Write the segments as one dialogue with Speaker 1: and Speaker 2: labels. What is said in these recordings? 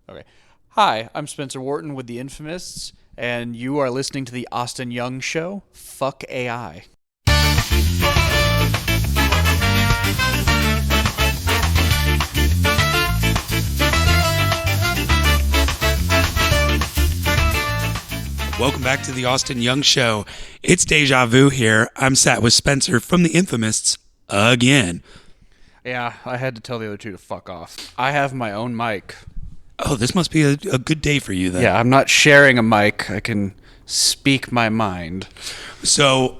Speaker 1: Okay. Hi, I'm Spencer Wharton with the Infamists, and you are listening to the Austin Young Show. Fuck AI.
Speaker 2: Welcome back to the Austin Young Show. It's Deja Vu here. I'm sat with Spencer from the Infamists again.
Speaker 1: Yeah, I had to tell the other two to fuck off. I have my own mic.
Speaker 2: Oh, this must be a good day for you then.
Speaker 1: Yeah, I'm not sharing a mic. I can speak my mind.
Speaker 2: So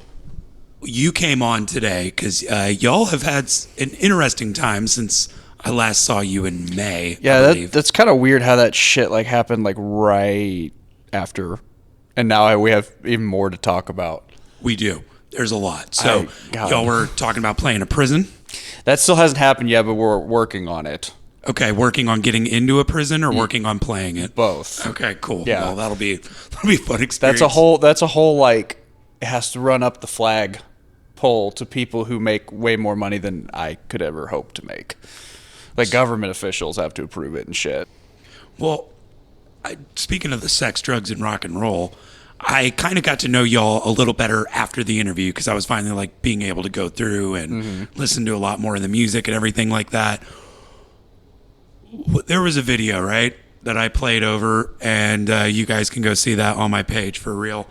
Speaker 2: you came on today because y'all have had an interesting time since I last saw you in May.
Speaker 1: Yeah, that's kind of weird how that shit happened right after, and now we have even more to talk about.
Speaker 2: We do. There's a lot. So y'all were talking about playing a prison.
Speaker 1: That still hasn't happened yet, but we're working on it.
Speaker 2: Okay, working on getting into a prison or working on playing it?
Speaker 1: Both.
Speaker 2: Okay, cool.
Speaker 1: Yeah.
Speaker 2: Well, that'll be a fun experience.
Speaker 1: That's a whole it has to run up the flag pole to people who make way more money than I could ever hope to make. Like government officials have to approve it and shit.
Speaker 2: Well, speaking of the sex, drugs, and rock and roll, I kind of got to know y'all a little better after the interview because I was finally being able to go through and listen to a lot more of the music and everything like that. There was a video, right, that I played over, and you guys can go see that on my page for real.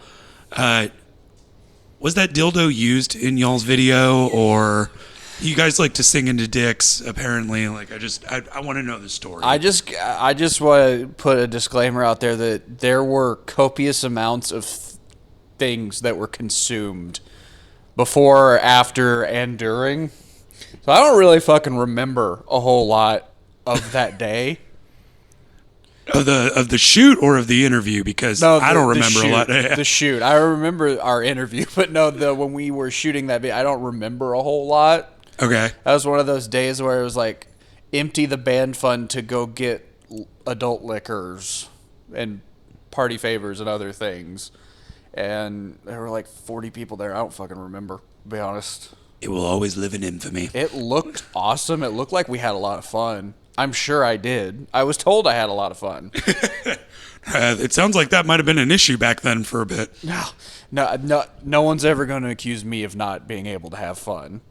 Speaker 2: Was that dildo used in y'all's video, or you guys like to sing into dicks? Apparently, I want to know the story.
Speaker 1: I just want to put a disclaimer out there that there were copious amounts of things that were consumed before, after, and during. So I don't really fucking remember a whole lot of that day.
Speaker 2: Of the shoot or of the interview? Because I don't remember a lot.
Speaker 1: The shoot. I remember our interview, but when we were shooting that video, I don't remember a whole lot.
Speaker 2: Okay.
Speaker 1: That was one of those days where it was empty the band fund to go get adult liquors and party favors and other things. And there were 40 people there. I don't fucking remember, to be honest.
Speaker 2: It will always live in infamy.
Speaker 1: It looked awesome. It looked like we had a lot of fun. I'm sure I did. I was told I had a lot of fun.
Speaker 2: It sounds like that might have been an issue back then for a bit.
Speaker 1: No one's ever going to accuse me of not being able to have fun.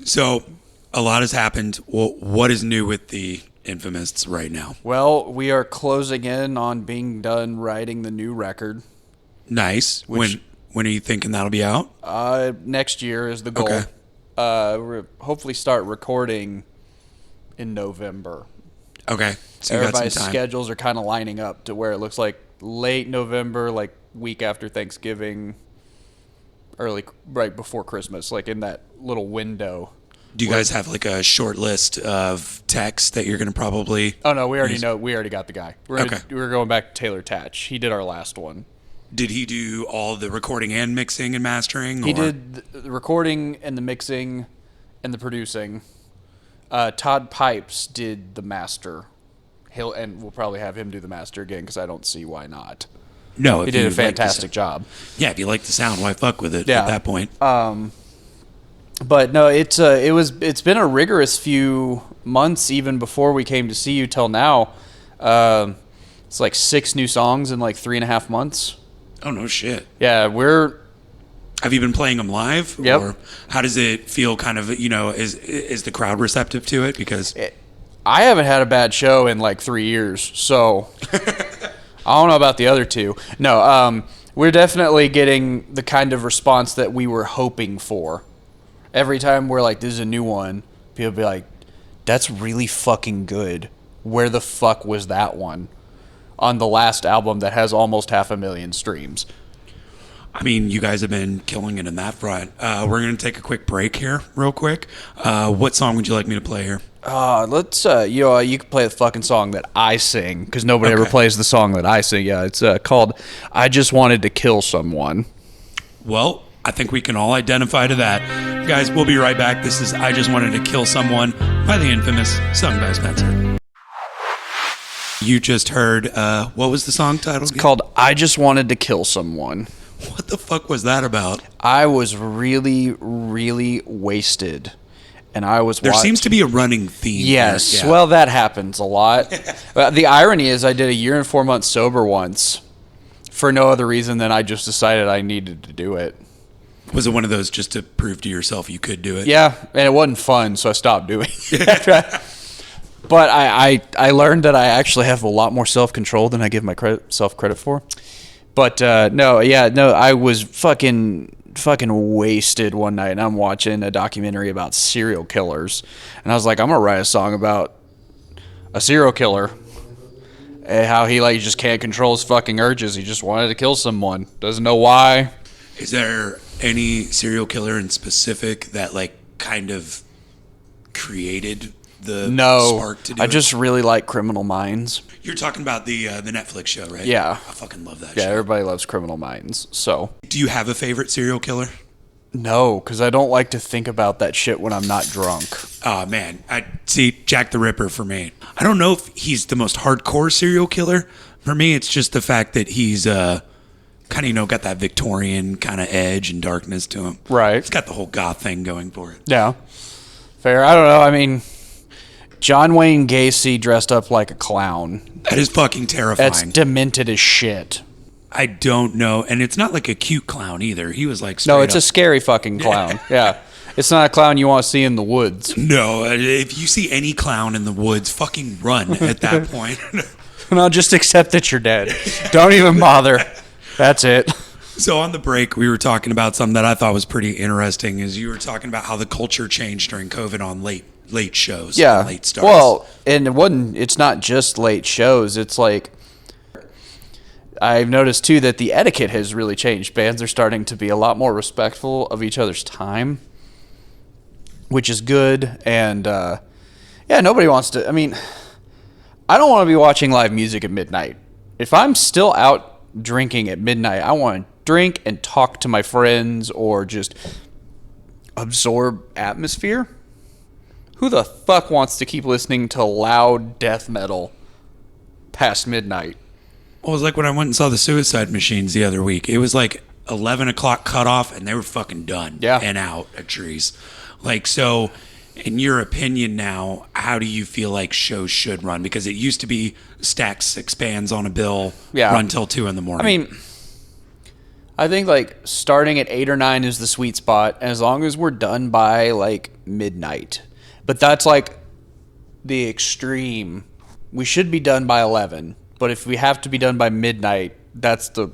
Speaker 2: So, a lot has happened. Well, what is new with the Infamists right now?
Speaker 1: Well, we are closing in on being done writing the new record.
Speaker 2: Nice. When are you thinking that'll be out?
Speaker 1: Next year is the goal.
Speaker 2: Okay.
Speaker 1: We'll hopefully start recording in November.
Speaker 2: Okay. So
Speaker 1: everybody's schedules are kind of lining up to where it looks like late November, week after Thanksgiving, right before Christmas, in that little window.
Speaker 2: Do you guys have a short list of texts that you're going to probably...
Speaker 1: Oh, no, we already know. We already got the guy. We're going back to Taylor Tatch. He did our last one.
Speaker 2: Did he do all the recording and mixing and mastering?
Speaker 1: He did the recording and the mixing and the producing. Todd Pipes did the master. We'll probably have him do the master again because I don't see why not.
Speaker 2: No,
Speaker 1: he did a fantastic job.
Speaker 2: Yeah, if you like the sound, why fuck with it at that point?
Speaker 1: But no, it's been a rigorous few months even before we came to see you till now. It's 6 new songs in 3.5 months.
Speaker 2: Oh no shit.
Speaker 1: Yeah,
Speaker 2: Have you been playing them live?
Speaker 1: Yep. Or
Speaker 2: how does it feel? Kind of, is the crowd receptive to it? Because
Speaker 1: I haven't had a bad show in 3 years, so I don't know about the other two. No, we're definitely getting the kind of response that we were hoping for. Every time we're this is a new one, people be like, that's really fucking good. Where the fuck was that one? On the last album that has almost 500,000 streams.
Speaker 2: I mean, you guys have been killing it in that front. We're going to take a quick break here, real quick. What song would you like me to play here?
Speaker 1: Let's, you can play the fucking song that I sing, because nobody ever plays the song that I sing. Yeah, it's called I Just Wanted to Kill Someone.
Speaker 2: Well, I think we can all identify to that. Guys, we'll be right back. This is I Just Wanted to Kill Someone by the Infamous, sung by Spencer. You just heard, what was the song title?
Speaker 1: It's called I Just Wanted to Kill Someone.
Speaker 2: What the fuck was that about?
Speaker 1: I was really, really wasted. and I was
Speaker 2: There seems to be a running theme.
Speaker 1: Yes.
Speaker 2: Here. Yeah.
Speaker 1: Well, that happens a lot. The irony is I did a year and 4 months sober once for no other reason than I just decided I needed to do it.
Speaker 2: Was it one of those just to prove to yourself you could do it?
Speaker 1: Yeah, and it wasn't fun, so I stopped doing it. But I learned that I actually have a lot more self-control than I give myself credit for. But I was fucking wasted one night, and I'm watching a documentary about serial killers, and I was like, I'm gonna write a song about a serial killer and how he like just can't control his fucking urges. He just wanted to kill someone, doesn't know why.
Speaker 2: Is there any serial killer in specific that like kind of created the spark to do
Speaker 1: I
Speaker 2: it?
Speaker 1: just really like Criminal Minds.
Speaker 2: You're talking about the Netflix show, right?
Speaker 1: Yeah.
Speaker 2: I fucking love that
Speaker 1: Yeah,
Speaker 2: show.
Speaker 1: everybody loves Criminal Minds. So
Speaker 2: Do you have a favorite serial killer?
Speaker 1: no, because I don't like to think about that shit when I'm not drunk.
Speaker 2: Oh, man. I see Jack the Ripper for me. I don't know if he's the most hardcore serial killer. For me, it's just the fact that he's kind of, got that Victorian kind of edge and darkness to him.
Speaker 1: Right.
Speaker 2: It's got the whole goth thing going for it.
Speaker 1: Yeah. Fair. I don't know. I mean, John Wayne Gacy dressed up like a clown.
Speaker 2: That is fucking terrifying.
Speaker 1: That's demented as shit.
Speaker 2: I don't know. And it's not like a cute clown either. He was like
Speaker 1: No, it's
Speaker 2: straight
Speaker 1: a scary fucking clown. Yeah. It's not a clown you want to see in the woods.
Speaker 2: No, if you see any clown in the woods, fucking run at that point.
Speaker 1: No, just accept that you're dead. Don't even bother. That's it.
Speaker 2: So on the break, we were talking about something that I thought was pretty interesting. Is you were talking about how the culture changed during COVID on late shows.
Speaker 1: Yeah.
Speaker 2: And late starts.
Speaker 1: Well, and it's not just late shows. It's like, I've noticed too that the etiquette has really changed. Bands are starting to be a lot more respectful of each other's time, which is good. And nobody wants to. I mean, I don't want to be watching live music at midnight. If I'm still out drinking at midnight, I want to drink and talk to my friends or just absorb atmosphere. Who the fuck wants to keep listening to loud death metal past midnight?
Speaker 2: Well, it was like when I went and saw the Suicide Machines the other week. It was like 11 o'clock cutoff, and they were fucking done.
Speaker 1: Yeah.
Speaker 2: And out at trees. Like, so, in your opinion now, how do you feel like shows should run? Because it used to be stack 6 bands on a bill, run till 2 in the morning.
Speaker 1: I mean, I think like starting at 8 or 9 is the sweet spot, as long as we're done by like midnight. But that's like the extreme. We should be done by 11. But if we have to be done by midnight, that's the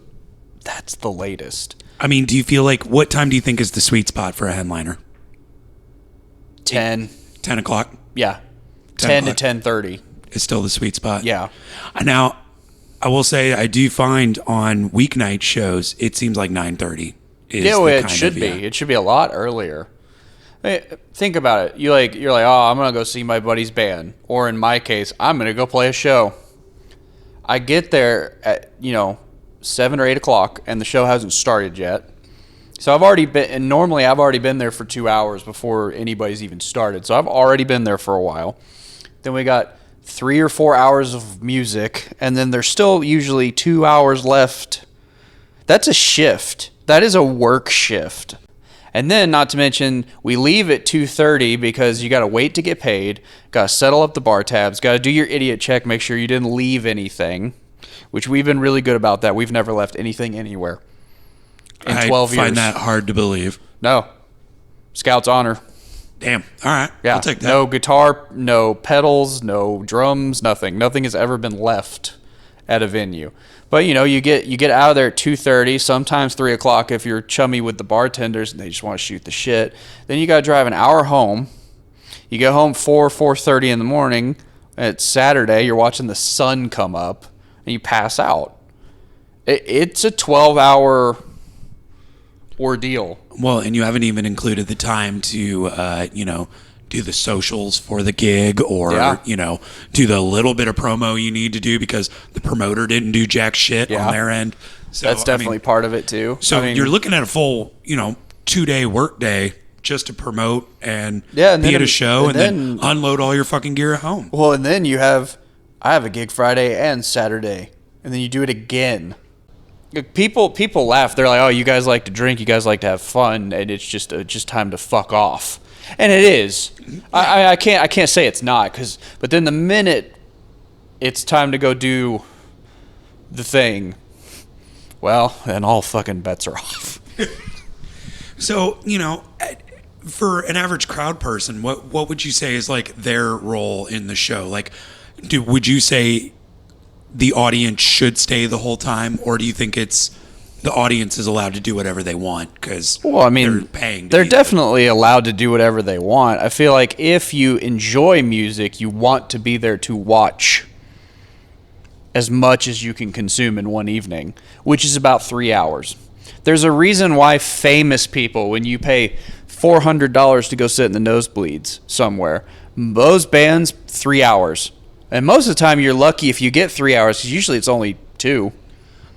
Speaker 1: latest.
Speaker 2: I mean, do you feel like, what time do you think is the sweet spot for a headliner?
Speaker 1: 10.
Speaker 2: 10 o'clock?
Speaker 1: Yeah.
Speaker 2: 10
Speaker 1: 10 to 10:30.
Speaker 2: Is still the sweet spot?
Speaker 1: Yeah.
Speaker 2: Now, I will say, I do find on weeknight shows, it seems like 9:30 is
Speaker 1: Yeah, well,
Speaker 2: the
Speaker 1: it
Speaker 2: kind
Speaker 1: should
Speaker 2: of,
Speaker 1: be.
Speaker 2: yeah.
Speaker 1: It should be a lot earlier. Hey, think about it. You're like, oh, I'm gonna go see my buddy's band, or in my case, I'm gonna go play a show. I get there at 7 or 8 o'clock, and the show hasn't started yet. So I've already been, and normally I've already been there for 2 hours before anybody's even started. So I've already been there for a while. Then we got 3 or 4 hours of music, and then there's still usually 2 hours left. That's a shift. That is a work shift. And then, not to mention, we leave at 2:30 because you got to wait to get paid, got to settle up the bar tabs, got to do your idiot check, make sure you didn't leave anything, which we've been really good about that. We've never left anything anywhere in 12 years.
Speaker 2: I find that hard to believe.
Speaker 1: No. Scout's honor.
Speaker 2: Damn. All right.
Speaker 1: Yeah.
Speaker 2: I'll take that.
Speaker 1: No guitar, no pedals, no drums, nothing. Nothing has ever been left at a venue. But you get out of there at 2:30, sometimes 3 o'clock if you're chummy with the bartenders and they just want to shoot the shit. Then you got to drive an hour home. You get home 4:30 in the morning. It's Saturday. You're watching the sun come up and you pass out. It's a 12-hour ordeal.
Speaker 2: Well, and you haven't even included the time to, do the socials for the gig or, do the little bit of promo you need to do because the promoter didn't do jack shit on their end. So
Speaker 1: That's definitely part of it, too.
Speaker 2: So you're looking at a full, 2-day work day just to promote and be at a show and then unload all your fucking gear at home.
Speaker 1: Well, and then I have a gig Friday and Saturday, and then you do it again. People laugh. They're like, "Oh, you guys like to drink. You guys like to have fun, and it's just time to fuck off." And it is. I can't say it's not, but then the minute it's time to go do the thing, well, then all fucking bets are off.
Speaker 2: So, for an average crowd person, what would you say is like their role in the show? Like, would you say the audience should stay the whole time, or do you think it's the audience is allowed to do whatever they want because they're paying?
Speaker 1: They're definitely allowed to do whatever they want. I feel like if you enjoy music, you want to be there to watch as much as you can consume in one evening, which is about 3 hours. There's a reason why famous people, when you pay $400 to go sit in the nosebleeds somewhere, those bands, 3 hours. And most of the time you're lucky if you get 3 hours, because usually it's only 2.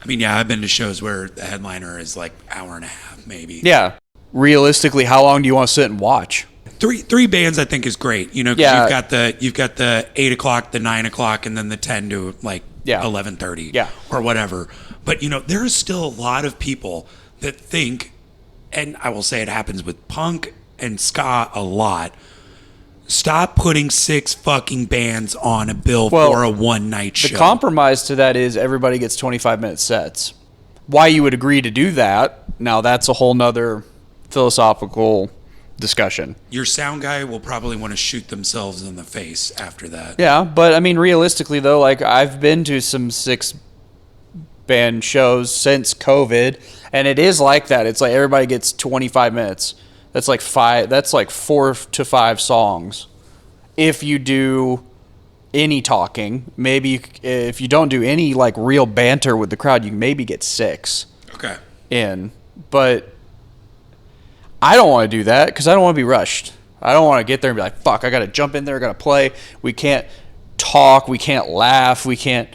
Speaker 2: I mean, yeah, I've been to shows where the headliner is like hour and a half, maybe.
Speaker 1: Yeah. Realistically, how long do you want to sit and watch?
Speaker 2: Three bands I think is great. You've got the 8 o'clock, the 9 o'clock, and then the 10 to 11:30 or whatever. But there's still a lot of people that think, and I will say it happens with punk and ska a lot, stop putting 6 fucking bands on a bill for a one-night show.
Speaker 1: The compromise to that is everybody gets 25-minute sets. Why you would agree to do that, now that's a whole nother philosophical discussion.
Speaker 2: Your sound guy will probably want to shoot themselves in the face after that.
Speaker 1: Yeah, but I mean, realistically though, like I've been to some 6-band shows since COVID, and it is like that. It's like everybody gets 25 minutes. That's like 4 to 5 songs. If you do any talking, maybe if you don't do any like real banter with the crowd, you can maybe get 6 in. But I don't want to do that because I don't want to be rushed. I don't want to get there and be like, fuck, I got to jump in there, I got to play. We can't talk, we can't laugh, we can't.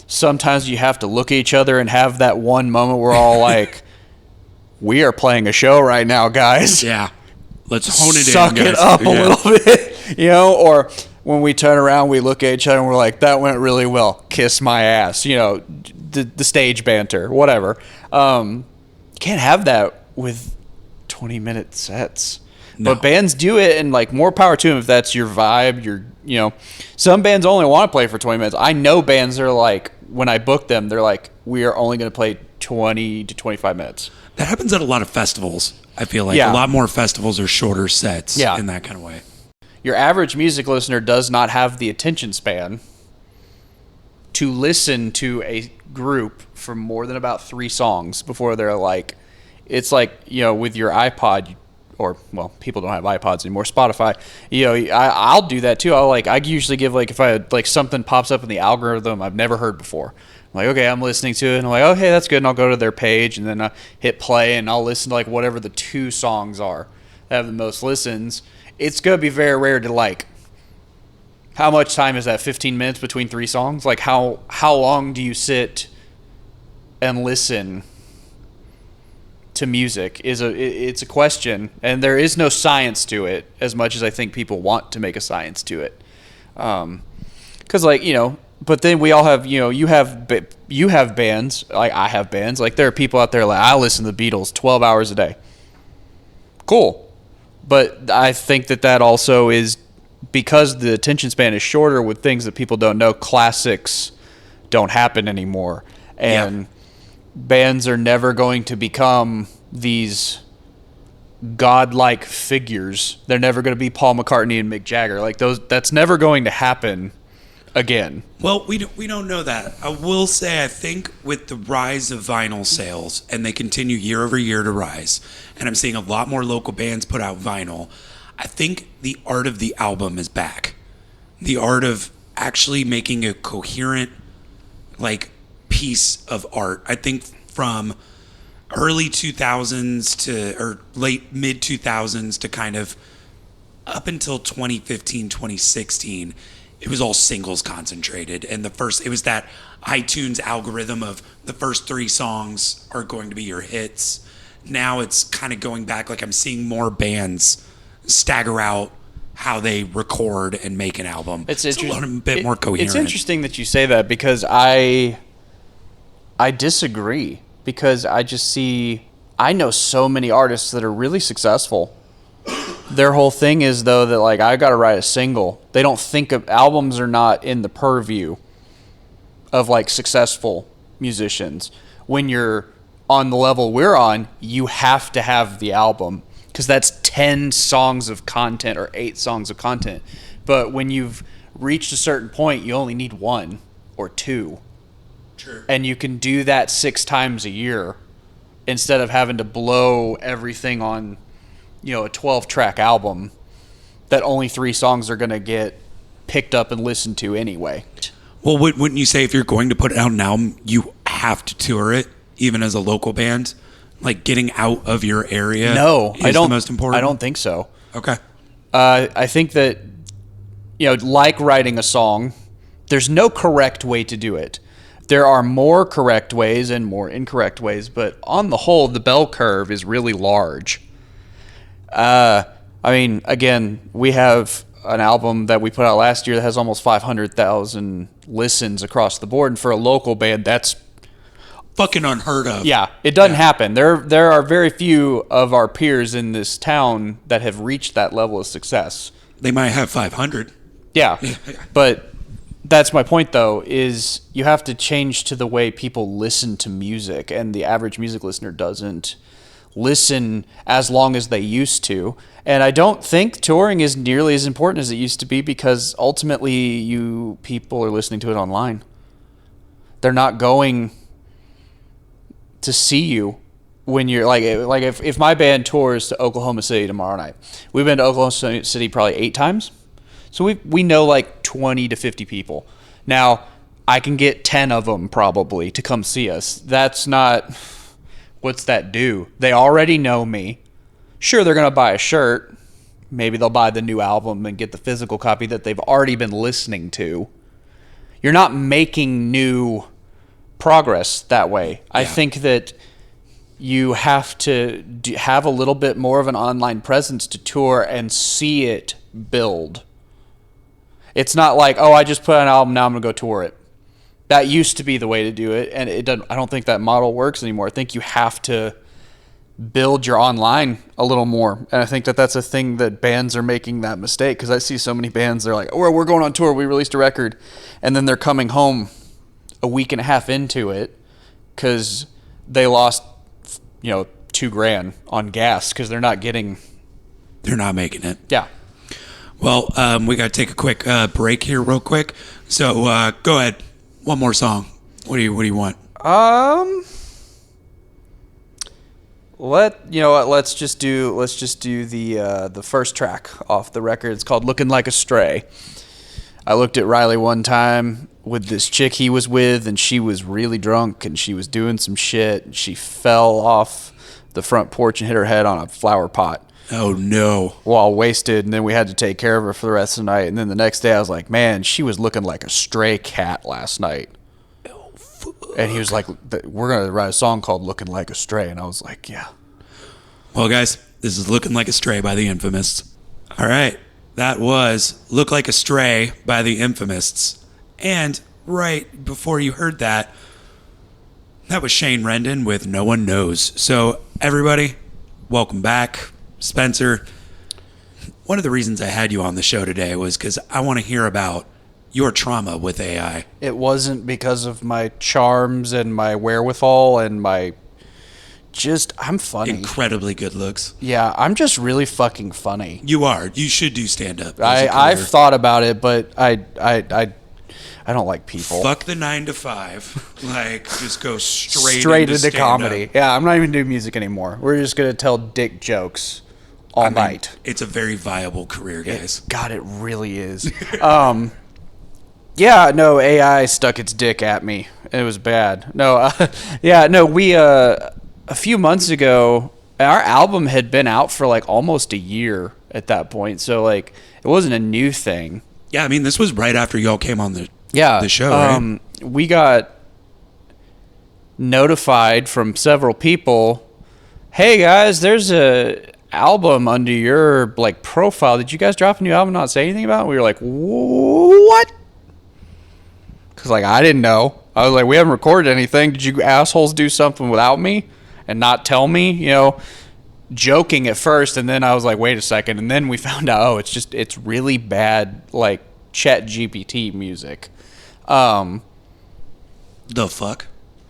Speaker 1: Sometimes you have to look at each other and have that one moment where we're all like, we are playing a show right now, guys.
Speaker 2: Yeah. Let's hone it
Speaker 1: Suck
Speaker 2: in, guys.
Speaker 1: it up a little bit, or when we turn around, we look at each other and we're like, that went really well. Kiss my ass, the stage banter, whatever. Can't have that with 20-minute sets. No. But bands do it, and like more power to them if that's your vibe. Some bands only want to play for 20 minutes. I know bands that are like, when I book them, they're like, we are only going to play 20 to 25 minutes.
Speaker 2: That happens at a lot of festivals. I feel like a lot more festivals are shorter sets in that kind of way.
Speaker 1: Your average music listener does not have the attention span to listen to a group for more than about 3 songs before they're like, it's like, with your iPod, or, well, people don't have iPods anymore, Spotify, I'll do that too. I usually give, like, if I had, like, something pops up in the algorithm I've never heard before. I'm like, okay, I'm listening to it, and I'm like, okay, that's good, and I'll go to their page, and then I hit play, and I'll listen to, like, whatever the 2 songs are that have the most listens. It's going to be very rare to, like, how much time is that, 15 minutes between 3 songs? Like, how long do you sit and listen to music? It's a question, and there is no science to it as much as I think people want to make a science to it. Because, like, but then we all have, you have bands, like I have bands, like there are people out there like, I listen to the Beatles 12 hours a day. Cool. But I think that also is because the attention span is shorter with things that people don't know. Classics don't happen anymore. And bands are never going to become these godlike figures. They're never going to be Paul McCartney and Mick Jagger. Like that's never going to happen again.
Speaker 2: Well, we don't know that. I will say, I think with the rise of vinyl sales, and they continue year over year to rise, and I'm seeing a lot more local bands put out vinyl, I think the art of the album is back. The art of actually making a coherent, like, piece of art. I think from early 2000s or late mid 2000s to kind of up until 2015, 2016, it was all singles concentrated. And it was that iTunes algorithm of the first 3 songs are going to be your hits. Now it's kind of going back, like I'm seeing more bands stagger out how they record and make an album. It's a bit more coherent.
Speaker 1: It's interesting that you say that because I disagree, because I know so many artists that are really successful Their whole thing is, though, that like I got to write a single. They don't think of albums are not in the purview of like successful musicians. When you're on the level we're on, you have to have the album because that's 10 songs of content or 8 songs of content. But when you've reached a certain point, you only need 1 or 2.
Speaker 2: Sure.
Speaker 1: And you can do that 6 times a year instead of having to blow everything on, a 12-track album that only 3 songs are going to get picked up and listened to anyway.
Speaker 2: Well, wouldn't you say if you're going to put out an album, you have to tour it, even as a local band? Like getting out of your area
Speaker 1: No,
Speaker 2: is the most important?
Speaker 1: I don't think so.
Speaker 2: Okay.
Speaker 1: I think that, like writing a song, there's no correct way to do it. There are more correct ways and more incorrect ways, but on the whole, the bell curve is really large. Again, we have an album that we put out last year that has almost 500,000 listens across the board, and for a local band, that's
Speaker 2: fucking unheard of.
Speaker 1: Yeah, it doesn't happen. There are very few of our peers in this town that have reached that level of success.
Speaker 2: They might have 500.
Speaker 1: Yeah, but that's my point, though, is you have to change to the way people listen to music, and the average music listener doesn't listen as long as they used to. And I don't think touring is nearly as important as it used to be because ultimately you people are listening to it online. They're not going to see you when you're like if my band tours to Oklahoma City tomorrow night. We've been to Oklahoma City probably 8 times. So we know like 20 to 50 people. Now, I can get 10 of them probably to come see us. That's not... What's that do? They already know me. Sure, they're going to buy a shirt. Maybe they'll buy the new album and get the physical copy that they've already been listening to. You're not making new progress that way. Yeah. I think that you have to have a little bit more of an online presence to tour and see it build. It's not like, oh, I just put out an album, now I'm going to go tour it. That used to be the way to do it, and it doesn't. I don't think that model works anymore. I think you have to build your online a little more, and I think that that's a thing that bands are making that mistake, because I see so many bands, they're like, oh, we're going on tour, we released a record, and then they're coming home a week and a half into it because they lost, $2,000 on gas because they're not making it. Yeah.
Speaker 2: Well, we got to take a quick break here real quick. So go ahead. One more song. What do you want?
Speaker 1: Let's just do the first track off the record. It's called "Looking Like a Stray." I looked at Riley one time with this chick he was with, and she was really drunk, and she was doing some shit. And she fell off the front porch and hit her head on a flower pot.
Speaker 2: Oh, no.
Speaker 1: While wasted, and then we had to take care of her for the rest of the night. And then the next day I was like, man, she was looking like a stray cat last night.
Speaker 2: Oh, fuck.
Speaker 1: And he was like, we're going to write a song called Looking Like a Stray. And I was like, yeah.
Speaker 2: Well, guys, this is Looking Like a Stray by the Infamists. All right. That was Look Like a Stray by the Infamists. And right before you heard that was Shane Rendon with No One Knows. So, everybody, welcome back. Spencer, one of the reasons I had you on the show today was because I want to hear about your trauma with AI.
Speaker 1: It wasn't because of my charms and my wherewithal and I'm funny.
Speaker 2: Incredibly good looks.
Speaker 1: Yeah, I'm just really fucking funny.
Speaker 2: You are. You should do stand-up.
Speaker 1: I've thought about it, but I don't like people.
Speaker 2: Fuck the 9 to 5. Like, just go straight into
Speaker 1: comedy. Yeah, I'm not even doing music anymore. We're just going to tell dick jokes all night.
Speaker 2: It's a very viable career, guys.
Speaker 1: It really is. AI stuck its dick at me. It was bad. We a few months ago, our album had been out for like almost a year at that point. So like it wasn't a new thing.
Speaker 2: Yeah, I mean, this was right after y'all came on the show, right?
Speaker 1: We got notified from several people, hey guys, there's a album under your like profile. Did you guys drop a new album and not say anything about it? We were like, what? Because like I didn't know. I was like, we haven't recorded anything. Did you assholes do something without me and not tell me? joking at first, and then I was like, wait a second, and then we found out, oh, it's really bad, like Chat GPT music.
Speaker 2: The fuck?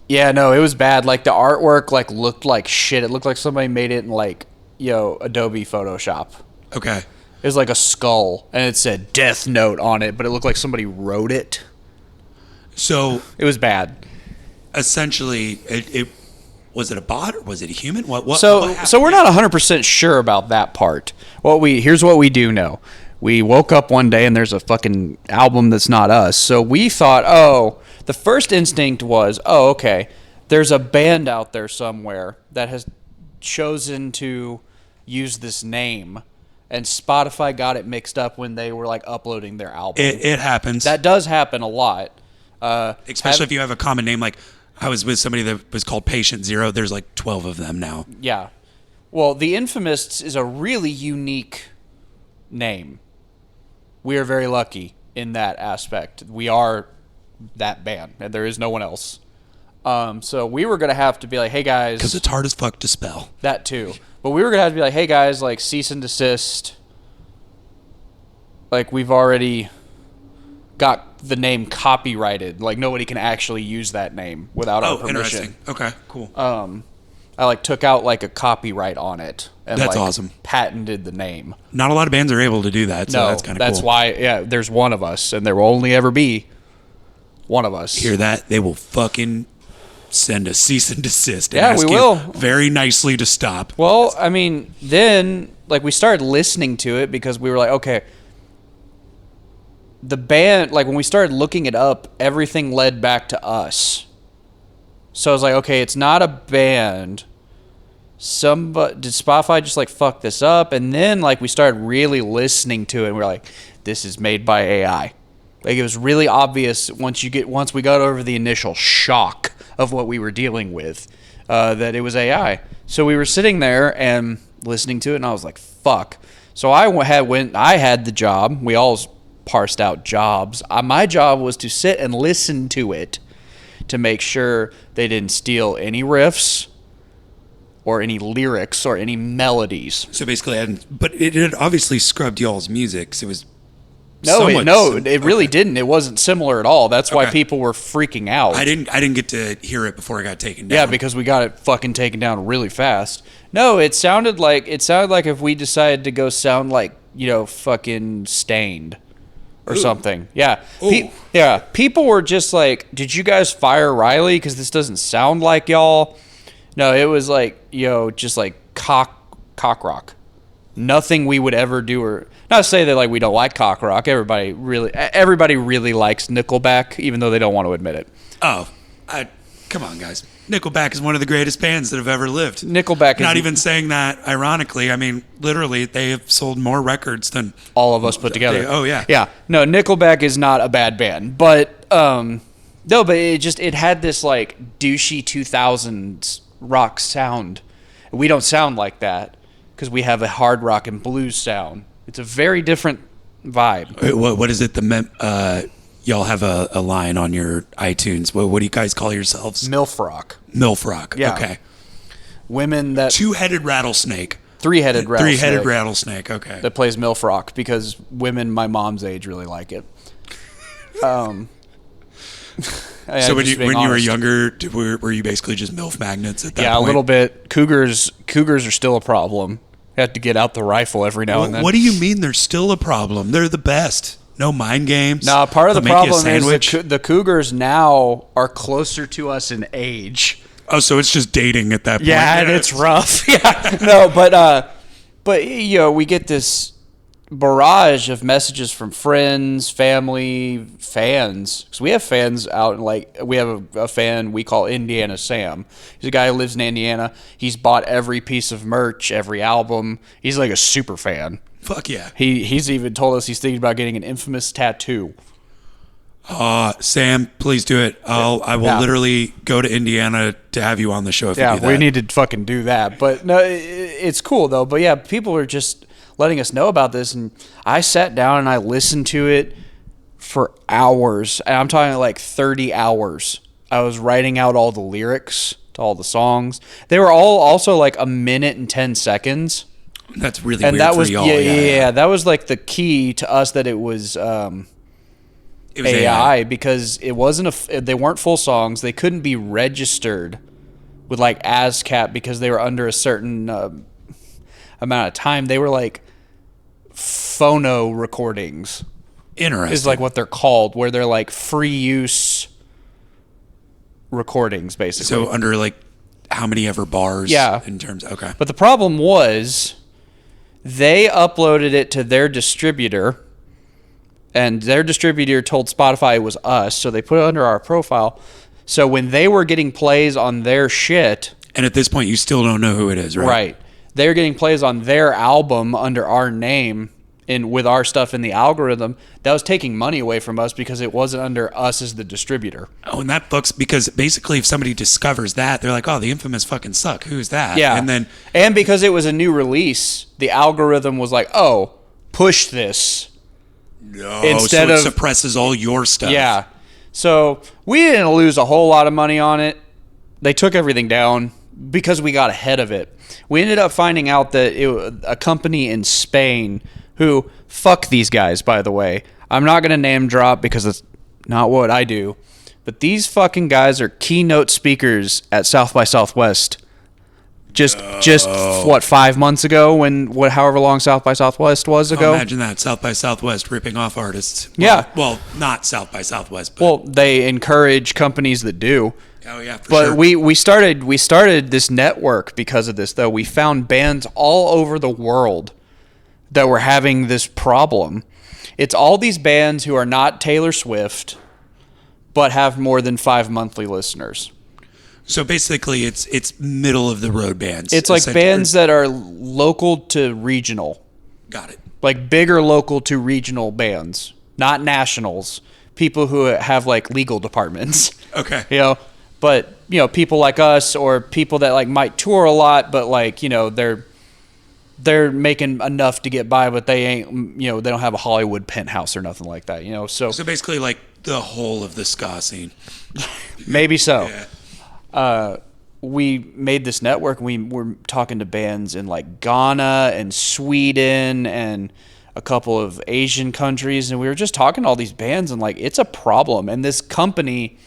Speaker 1: Yeah, no, it was bad. Like the artwork like looked like shit. It looked like somebody made it in like, Adobe Photoshop.
Speaker 2: Okay.
Speaker 1: It was like a skull, and it said Death Note on it, but it looked like somebody wrote it.
Speaker 2: So
Speaker 1: It was bad.
Speaker 2: essentially, it was it a bot or was it a human? What
Speaker 1: So
Speaker 2: happened?
Speaker 1: we're not 100% sure about that part. Here's what we do know. We woke up one day and there's a fucking album that's not us. So we thought, the first instinct was, okay, there's a band out there somewhere that has chosen to use this name, and Spotify got it mixed up when they were like uploading their album.
Speaker 2: It happens.
Speaker 1: That does happen a lot.
Speaker 2: Especially if you have a common name. Like I was with somebody that was called Patient Zero. There's like 12 of them now.
Speaker 1: Yeah. Well, the Infamists is a really unique name. We are very lucky in that aspect. We are that band, and there is no one else. So we were going to have to be like, hey, guys.
Speaker 2: Because it's hard as fuck to spell.
Speaker 1: That too. But we were going to have to be like, hey, guys, like, cease and desist. Like, we've already got the name copyrighted. Like, nobody can actually use that name without our permission.
Speaker 2: Interesting. Okay, cool.
Speaker 1: I, like, took out, like, a copyright on it. And,
Speaker 2: That's
Speaker 1: like,
Speaker 2: awesome.
Speaker 1: patented the name.
Speaker 2: Not a lot of bands are able to do that, so that's kind of cool.
Speaker 1: That's why, there's one of us, and there will only ever be one of us.
Speaker 2: Hear that? They will fucking send a cease and desist. And
Speaker 1: Yeah,
Speaker 2: ask
Speaker 1: we
Speaker 2: you
Speaker 1: will.
Speaker 2: very nicely to stop.
Speaker 1: Well, I mean, then, like, we started listening to it because we were like, okay, the band, like, when we started looking it up, everything led back to us. So I was like, okay, it's not a band. Did Spotify just, like, fuck this up? And then, like, we started really listening to it, and we were like, this is made by AI. Like, it was really obvious once we got over the initial shock of what we were dealing with, that it was AI. So we were sitting there and listening to it, and I was like, fuck. So I had the job. We all parsed out jobs. My job was to sit and listen to it to make sure they didn't steal any riffs or any lyrics or any melodies.
Speaker 2: So basically, but it had obviously scrubbed y'all's music, so it was
Speaker 1: It really didn't. It wasn't similar at all. That's why people were freaking out.
Speaker 2: I didn't get to hear it before it got taken down.
Speaker 1: Yeah, because we got it fucking taken down really fast. No, it sounded like if we decided to go sound like, fucking Stained or something. Yeah. People were just like, did you guys fire Riley? Because this doesn't sound like y'all. No, it was like, just like cock rock. Nothing we would ever do, or not to say that like we don't like cock rock. Everybody really likes Nickelback, even though they don't want to admit it.
Speaker 2: Oh, come on, guys. Nickelback is one of the greatest bands that have ever lived.
Speaker 1: Nickelback is
Speaker 2: not even saying that ironically. I mean, literally, they have sold more records than
Speaker 1: all of us put together.
Speaker 2: Yeah.
Speaker 1: Yeah. No, Nickelback is not a bad band, but no, but it had this like douchey 2000s rock sound. We don't sound like that because we have a hard rock and blues sound. It's a very different vibe.
Speaker 2: Wait, what is it? Y'all have a line on your iTunes. What do you guys call yourselves?
Speaker 1: MILF rock.
Speaker 2: MILF rock.
Speaker 1: Yeah.
Speaker 2: Okay.
Speaker 1: Women that
Speaker 2: Two-headed rattlesnake.
Speaker 1: Three-headed
Speaker 2: rattlesnake. Okay.
Speaker 1: That plays MILF rock because women my mom's age really like it.
Speaker 2: So when you were younger, were you basically just MILF magnets at that point?
Speaker 1: Yeah, a little bit. Cougars are still a problem. You have to get out the rifle every now and then.
Speaker 2: What do you mean they're still a problem? They're the best. No mind games.
Speaker 1: No, part of the problem is the Cougars now are closer to us in age.
Speaker 2: Oh, so it's just dating at that point.
Speaker 1: Yeah, and it's rough. Yeah, no, but we get this barrage of messages from friends, family, fans. Because we have fans out, we have a fan we call Indiana Sam. He's a guy who lives in Indiana. He's bought every piece of merch, every album. He's like a super fan.
Speaker 2: Fuck yeah.
Speaker 1: He's even told us he's thinking about getting an Infamous tattoo.
Speaker 2: Sam, please do it. I will literally go to Indiana to have you on the show if you do that.
Speaker 1: Yeah, we need to fucking do that. But no, it's cool though. But yeah, people are just letting us know about this, and I sat down and I listened to it for hours. And I'm talking like 30 hours. I was writing out all the lyrics to all the songs. They were all also like a minute and 10 seconds.
Speaker 2: That's really
Speaker 1: And
Speaker 2: weird
Speaker 1: that
Speaker 2: for
Speaker 1: was
Speaker 2: y'all.
Speaker 1: yeah, that was like the key to us that it was AI because it wasn't they weren't full songs. They couldn't be registered with like ASCAP because they were under a certain amount of time. They were like phono recordings.
Speaker 2: Interesting.
Speaker 1: Is like what they're called, where they're like free use recordings, basically.
Speaker 2: So under like how many ever bars?
Speaker 1: Yeah.
Speaker 2: In terms, okay.
Speaker 1: But the problem was they uploaded it to their distributor, and their distributor told Spotify it was us, so they put it under our profile. So when they were getting plays on their shit,
Speaker 2: And at this point, you still don't know who it is, right?
Speaker 1: right? They were getting plays on their album under our name and with our stuff in the algorithm. That was taking money away from us because it wasn't under us as the distributor.
Speaker 2: Oh, and that fucks because basically if somebody discovers that, they're like, oh, the Infamous fucking suck. Who's that?
Speaker 1: Yeah.
Speaker 2: And
Speaker 1: because it was a new release, the algorithm was like, oh, push this.
Speaker 2: instead so it suppresses all your stuff.
Speaker 1: Yeah. So we didn't lose a whole lot of money on it. They took everything down because we got ahead of it. We ended up finding out that a company in Spain who, fuck these guys, by the way. I'm not going to name drop because it's not what I do. But these fucking guys are keynote speakers at South by Southwest. Just 5 months ago however long South by Southwest was ago.
Speaker 2: Imagine that, South by Southwest ripping off artists.
Speaker 1: Yeah.
Speaker 2: Well, not South by Southwest, but
Speaker 1: well, they encourage companies that do.
Speaker 2: Oh yeah, for
Speaker 1: but
Speaker 2: sure.
Speaker 1: we started this network because of this though. We found bands all over the world that were having this problem. It's all these bands who are not Taylor Swift but have more than 5 monthly listeners.
Speaker 2: So basically it's middle of the road bands.
Speaker 1: It's like bands that are local to regional.
Speaker 2: Got it.
Speaker 1: Like bigger local to regional bands, not nationals. People who have like legal departments.
Speaker 2: Okay.
Speaker 1: But people like us or people that like might tour a lot, but like, they're making enough to get by, but they ain't, they don't have a Hollywood penthouse or nothing like that,
Speaker 2: So basically like the whole of the ska scene.
Speaker 1: Maybe so.
Speaker 2: Yeah.
Speaker 1: We made this network. We were talking to bands in like Ghana and Sweden and a couple of Asian countries. And we were just talking to all these bands and like, it's a problem. And this company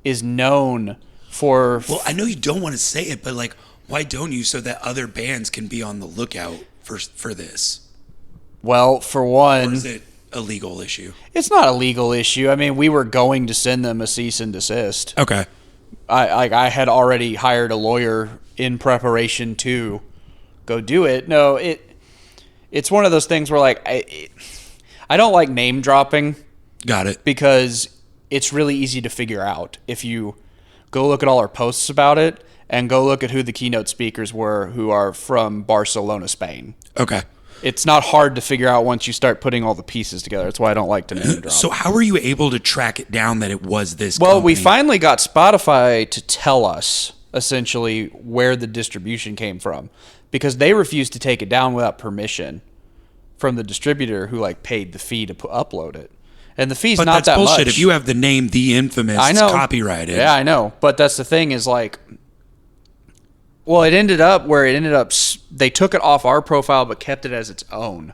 Speaker 1: is known for...
Speaker 2: Well, I know you don't want to say it, but like, why don't you, so that other bands can be on the lookout for this?
Speaker 1: Well, for one...
Speaker 2: Or is it a legal issue?
Speaker 1: It's not a legal issue. I mean, we were going to send them a cease and desist.
Speaker 2: Okay.
Speaker 1: I had already hired a lawyer in preparation to go do it. No, it's one of those things where like I don't like name dropping.
Speaker 2: Got it.
Speaker 1: Because it's really easy to figure out if you go look at all our posts about it and go look at who the keynote speakers were who are from Barcelona, Spain.
Speaker 2: Okay.
Speaker 1: It's not hard to figure out once you start putting all the pieces together. That's why I don't like to name drop.
Speaker 2: So how were you able to track it down that it was this
Speaker 1: Well,
Speaker 2: company?
Speaker 1: we finally got Spotify to tell us essentially where the distribution came from because they refused to take it down without permission from the distributor who like paid the fee to upload it. And the fee's not that much. But that's bullshit.
Speaker 2: If you have the name The Infamous,
Speaker 1: I know.
Speaker 2: It's copyrighted.
Speaker 1: Yeah, I know. But that's the thing is like, well, it ended up they took it off our profile but kept it as its own.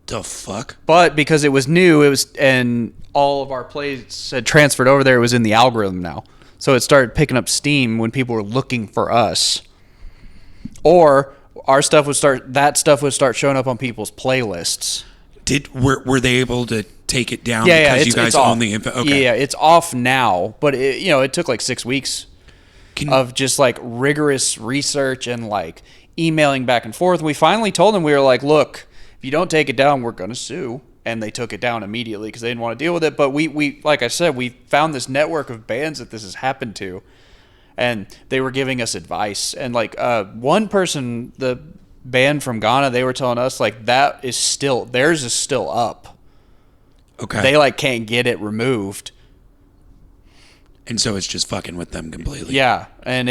Speaker 2: The fuck?
Speaker 1: But because it was new, and all of our plays had transferred over there, it was in the algorithm now. So it started picking up steam when people were looking for us. Or that stuff would start showing up on people's playlists.
Speaker 2: Were they able to take it down
Speaker 1: because
Speaker 2: you guys own the info? Okay.
Speaker 1: Yeah, it's off now, but it took like 6 weeks of just like rigorous research and like emailing back and forth. We finally told them, we were like, look, if you don't take it down, we're going to sue. And they took it down immediately because they didn't want to deal with it. But we like I said, we found this network of bands that this has happened to, and they were giving us advice. And like one person, the band from Ghana, they were telling us like theirs is still up.
Speaker 2: Okay.
Speaker 1: They like can't get it removed.
Speaker 2: And so it's just fucking with them completely.
Speaker 1: Yeah, and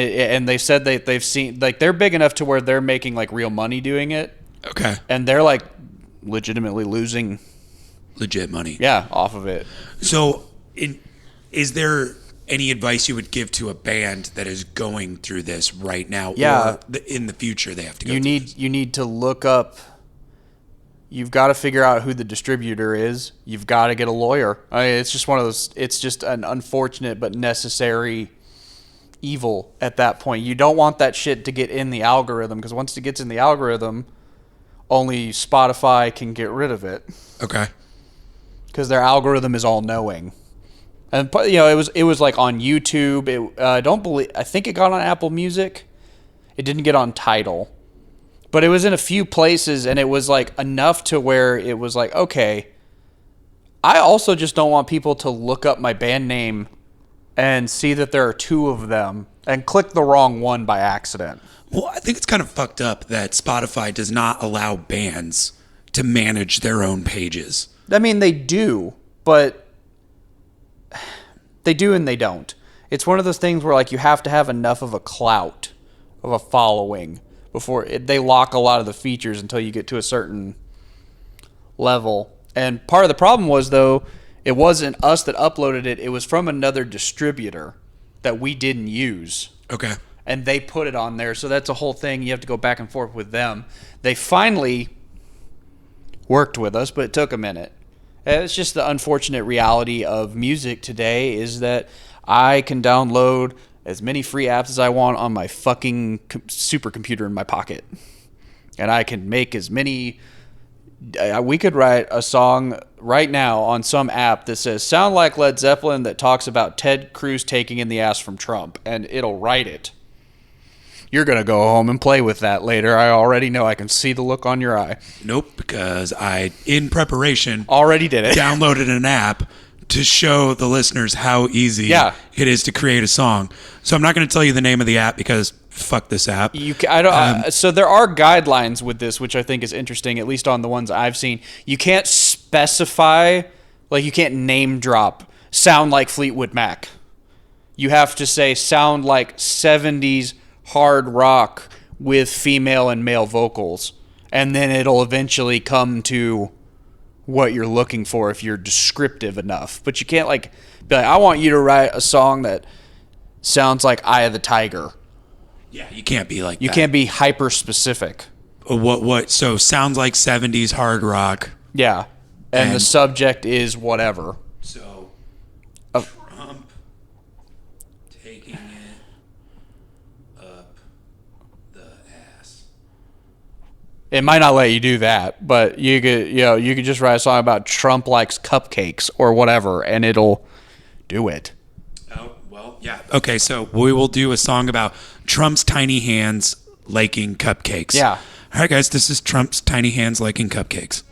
Speaker 1: they said they've seen like they're big enough to where they're making like real money doing it.
Speaker 2: Okay.
Speaker 1: And they're like legitimately losing
Speaker 2: legit money.
Speaker 1: Yeah, off of it.
Speaker 2: So is there any advice you would give to a band that is going through this right now,
Speaker 1: Yeah.
Speaker 2: or in the future they have to go
Speaker 1: You
Speaker 2: through
Speaker 1: need
Speaker 2: this?
Speaker 1: you need to look up. You've got to figure out who the distributor is. You've got to get a lawyer. I mean, it's just one of those. It's just an unfortunate but necessary evil at that point. You don't want that shit to get in the algorithm, because once it gets in the algorithm, only Spotify can get rid of it,
Speaker 2: Okay.
Speaker 1: because their algorithm is all knowing. And it was like on YouTube. I think it got on Apple Music. It didn't get on Tidal. But it was in a few places, and it was like enough to where it was like, okay, I also just don't want people to look up my band name and see that there are two of them and click the wrong one by accident.
Speaker 2: Well, I think it's kind of fucked up that Spotify does not allow bands to manage their own pages.
Speaker 1: I mean, they do, but they do and they don't. It's one of those things where like you have to have enough of a clout, of a following, before they lock a lot of the features until you get to a certain level. And part of the problem was, though, it wasn't us that uploaded it. It was from another distributor that we didn't use.
Speaker 2: Okay.
Speaker 1: And they put it on there. So that's a whole thing. You have to go back and forth with them. They finally worked with us, but it took a minute. And it's just the unfortunate reality of music today is that I can download as many free apps as I want on my fucking supercomputer in my pocket. And I can make as many... we could write a song right now on some app that says, sound like Led Zeppelin, that talks about Ted Cruz taking in the ass from Trump. And it'll write it. You're going to go home and play with that later. I already know. I can see the look on your eye.
Speaker 2: Nope, because I, in preparation,
Speaker 1: Already did it.
Speaker 2: downloaded an app to show the listeners how easy it is to create a song. So I'm not going to tell you the name of the app because fuck this app.
Speaker 1: So there are guidelines with this, which I think is interesting, at least on the ones I've seen. You can't specify, like you can't name drop, sound like Fleetwood Mac. You have to say sound like 70s hard rock with female and male vocals. And then it'll eventually come to what you're looking for if you're descriptive enough. But you can't like be like, I want you to write a song that sounds like Eye of the Tiger.
Speaker 2: Yeah, you can't be like
Speaker 1: You
Speaker 2: that.
Speaker 1: can't be hyper specific.
Speaker 2: What? So sounds like 70s hard rock.
Speaker 1: Yeah. And the
Speaker 2: And-
Speaker 1: subject is whatever.
Speaker 2: So
Speaker 1: Uh,
Speaker 2: Trump taking it up the ass.
Speaker 1: It might not let you do that, but you could just write a song about Trump likes cupcakes or whatever, and it'll do it.
Speaker 2: Oh, well, yeah. Okay, so we will do a song about Trump's tiny hands liking cupcakes.
Speaker 1: Yeah.
Speaker 2: All right, guys, this is Trump's tiny hands liking cupcakes.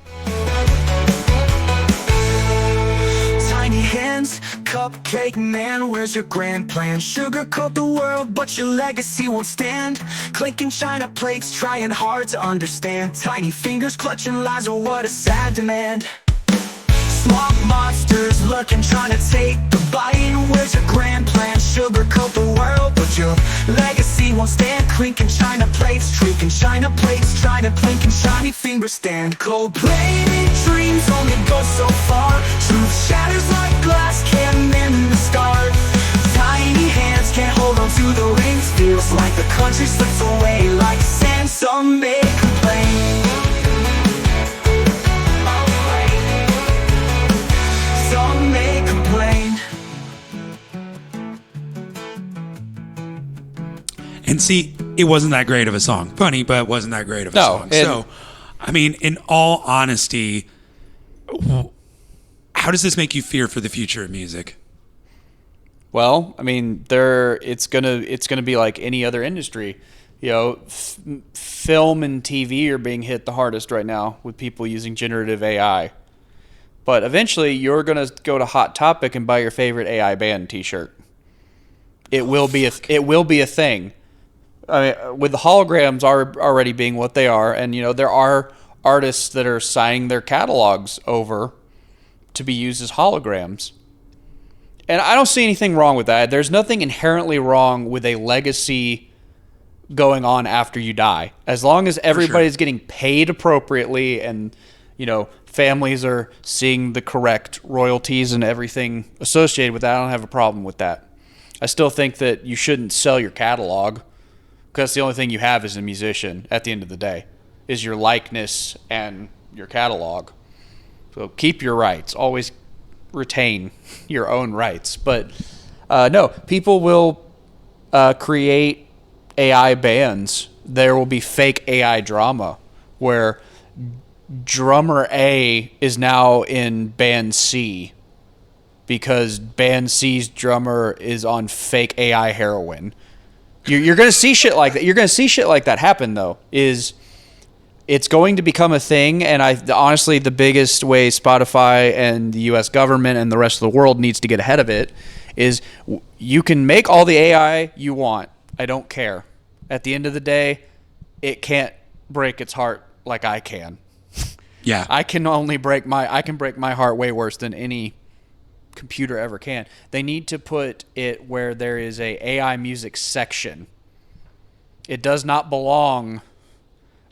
Speaker 3: Tiny hands, cupcake man, where's your grand plan? Sugarcoat the world, but your legacy won't stand. Clinking china plates, trying hard to understand. Tiny fingers clutching lies, oh what a sad demand. Swamp monsters lurking, trying to take the bite. Where's your grand plan? Sugarcoat the world, but your legacy won't stand. Clinking china plates, drinking china plates, trying to clink and shiny fingers stand. Cold-plated dreams only go so far. Truth shatters like glass, can't mend the scar. Tiny hands can't hold on to the rings. Feels like the country slips away like sand. Some may complain, some may complain.
Speaker 2: And see, it wasn't that great of a song. Funny, but it wasn't that great of a song. So, I mean, in all honesty, how does this make you fear for the future of music?
Speaker 1: Well, I mean, it's gonna be like any other industry. You know, film and TV are being hit the hardest right now with people using generative AI. But eventually, you're gonna go to Hot Topic and buy your favorite AI band T-shirt. It will be a thing. I mean, with the holograms already being what they are, and there are artists that are signing their catalogs over to be used as holograms. And I don't see anything wrong with that. There's nothing inherently wrong with a legacy going on after you die. As long as everybody's getting paid appropriately and, families are seeing the correct royalties and everything associated with that, I don't have a problem with that. I still think that you shouldn't sell your catalog, because the only thing you have as a musician at the end of the day is your likeness and your catalog. So keep your rights. Always retain your own rights. But no, people will create AI bands. There will be fake AI drama where drummer A is now in band C because band C's drummer is on fake AI heroin. You're going to see shit like that. You're going to see shit like that happen, though. It's going to become a thing, and honestly, the biggest way Spotify and the U.S. government and the rest of the world needs to get ahead of it is you can make all the AI you want. I don't care. At the end of the day, it can't break its heart like I can.
Speaker 2: Yeah.
Speaker 1: I can break my heart way worse than any computer ever can. They need to put it where there is a AI music section. It does not belong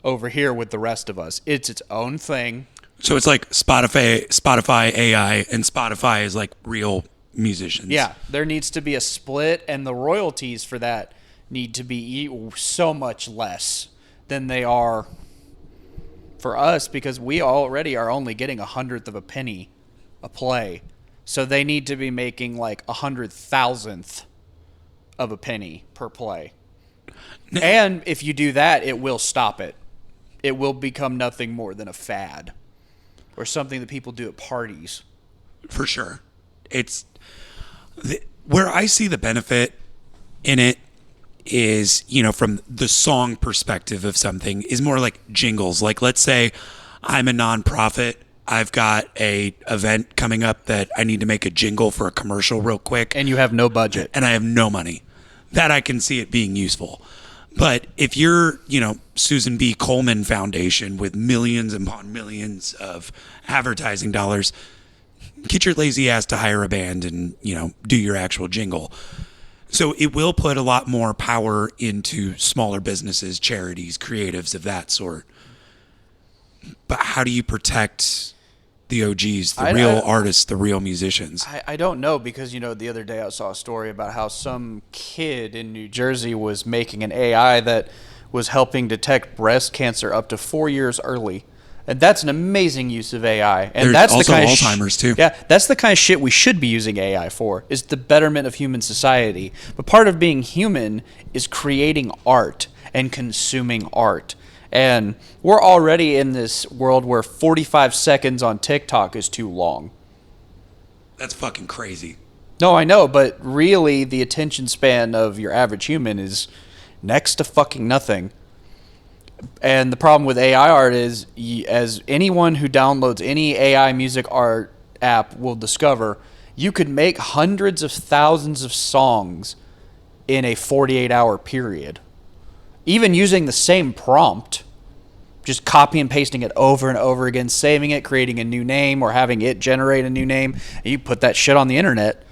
Speaker 1: over here with the rest of us. It's its own thing.
Speaker 2: So it's like Spotify AI, and Spotify is like real musicians.
Speaker 1: Yeah, there needs to be a split, and the royalties for that need to be so much less than they are for us, because we already are only getting 1/100th of a penny a play. So they need to be making like 100,000th of a penny per play. And if you do that, it will stop it. It will become nothing more than a fad or something that people do at parties.
Speaker 2: For sure. It's where I see the benefit in it is, from the song perspective of something, is more like jingles. Like, let's say I'm a nonprofit. I've got a event coming up that I need to make a jingle for a commercial real quick.
Speaker 1: And you have no budget.
Speaker 2: And I have no money. That I can see it being useful. But if you're, Susan B. Komen Foundation with millions upon millions of advertising dollars, get your lazy ass to hire a band and, do your actual jingle. So it will put a lot more power into smaller businesses, charities, creatives of that sort. But how do you protect the OGs, the real artists, the real musicians?
Speaker 1: I don't know, because, the other day I saw a story about how some kid in New Jersey was making an AI that was helping detect breast cancer up to 4 years early. And that's an amazing use of AI. And
Speaker 2: There's
Speaker 1: that's
Speaker 2: also
Speaker 1: the kind
Speaker 2: Alzheimer's too.
Speaker 1: Yeah, that's the kind of shit we should be using AI for, is the betterment of human society. But part of being human is creating art and consuming art. And we're already in this world where 45 seconds on TikTok is too long.
Speaker 2: That's fucking crazy.
Speaker 1: No, I know, but really the attention span of your average human is next to fucking nothing. And the problem with AI art is, as anyone who downloads any AI music art app will discover, you could make hundreds of thousands of songs in a 48-hour period. Even using the same prompt, just copy and pasting it over and over again, saving it, creating a new name, or having it generate a new name, and you put that shit on the internet.